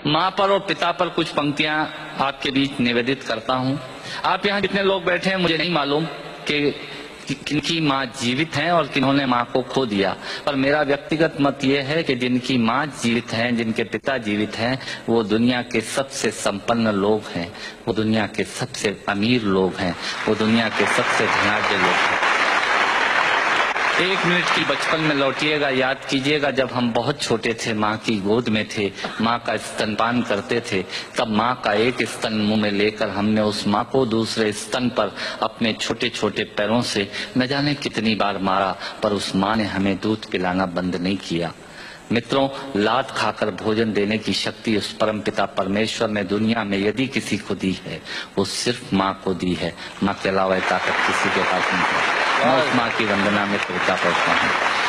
माँ पर और पिता पर कुछ पंक्तियां आपके बीच निवेदित करता हूँ। आप यहाँ जितने लोग बैठे हैं मुझे नहीं मालूम कि किनकी माँ जीवित हैं और किन्होंने माँ को खो दिया, पर मेरा व्यक्तिगत मत ये है कि जिनकी माँ जीवित हैं, जिनके पिता जीवित हैं, वो दुनिया के सबसे संपन्न लोग हैं, वो दुनिया के सबसे अमीर लोग हैं, वो दुनिया के सबसे धनाढ्य लोग हैं। 1 मिनट की बचपन में लौटिएगा, याद कीजिएगा जब हम बहुत छोटे थे, माँ की गोद में थे, माँ का स्तनपान करते थे, तब माँ का एक स्तन मुंह में लेकर हमने उस माँ को दूसरे स्तन पर अपने छोटे छोटे पैरों से न जाने कितनी बार मारा, पर उस माँ ने हमें दूध पिलाना बंद नहीं किया। मित्रों, लात खाकर भोजन देने की शक्ति उस परमपिता परमेश्वर ने दुनिया में यदि किसी को दी है, वो सिर्फ माँ को दी है। माँ के अलावा ताकत किसी के पास नहीं है। मैं उस माँ की वंदना में टूटा पड़ता हूँ।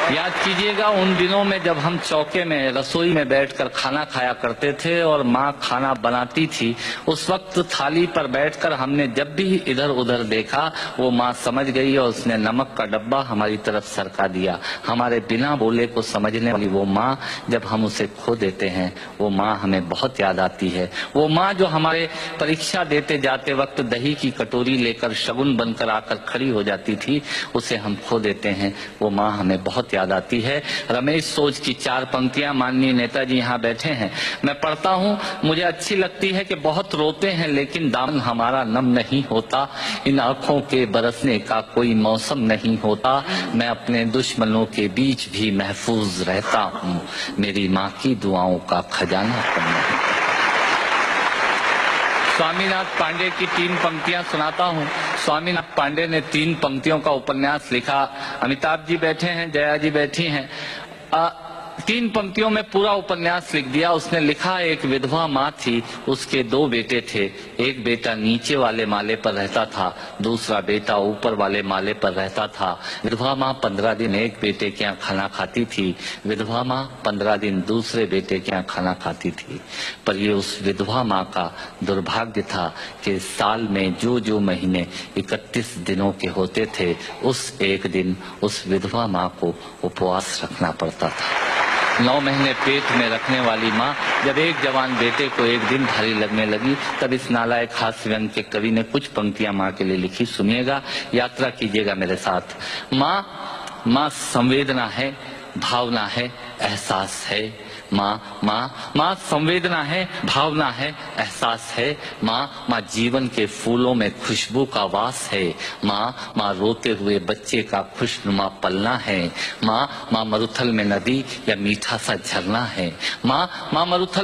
याद कीजिएगा उन दिनों में जब हम चौके में रसोई में बैठकर खाना खाया करते थे और माँ खाना बनाती थी, उस वक्त थाली पर बैठकर हमने जब भी इधर उधर देखा, वो माँ समझ गई और उसने नमक का डब्बा हमारी तरफ सरका दिया। हमारे बिना बोले को समझने वाली वो माँ, जब हम उसे खो देते हैं, वो माँ हमें बहुत याद आती है। वो माँ जो हमारे परीक्षा देते जाते वक्त दही की कटोरी लेकर शगुन बनकर आकर खड़ी हो जाती थी, उसे हम खो देते हैं। वो माँ हमें बहुत याद आती है। रमेश सोज की 4 पंक्तियां माननीय नेताजी यहाँ बैठे हैं, मैं पढ़ता हूँ, मुझे अच्छी लगती है कि बहुत रोते हैं लेकिन दामन हमारा नम नहीं होता, इन आंखों के बरसने का कोई मौसम नहीं होता, मैं अपने दुश्मनों के बीच भी महफूज रहता हूँ, मेरी माँ की दुआओं का खजाना कम नहीं। स्वामीनाथ पांडे की 3 पंक्तियां सुनाता हूँ। स्वामीनाथ पांडे ने 3 पंक्तियों का उपन्यास लिखा। अमिताभ जी बैठे हैं, जया जी बैठी हैं। 3 पंक्तियों में पूरा उपन्यास लिख दिया। उसने लिखा, एक विधवा माँ थी, उसके 2 बेटे थे। एक बेटा नीचे वाले माले पर रहता था, दूसरा बेटा ऊपर वाले माले पर रहता था। विधवा माँ 15 दिन एक बेटे के यहाँ खाना खाती थी, विधवा माँ 15 दिन दूसरे बेटे के यहाँ खाना खाती थी। पर ये उस विधवा माँ का दुर्भाग्य था कि साल में जो महीने 31 दिनों के होते थे, उस एक दिन उस विधवा माँ को उपवास रखना पड़ता था। 9 महीने पेट में रखने वाली माँ जब एक जवान बेटे को एक दिन भारी लगने लगी, तब इस नालायक हास्य व्यंग के कवि ने कुछ पंक्तियां माँ के लिए लिखी। सुनिएगा, यात्रा कीजिएगा मेरे साथ। माँ संवेदना है, भावना है, एहसास है। माँ संवेदना है, भावना है, एहसास है। माँ जीवन के फूलों में खुशबू का वास है। माँ रोते हुए बच्चे का खुशनुमा पलना है। माँ मरुथल में नदी या मीठा सा झरना है। माँ मरुथल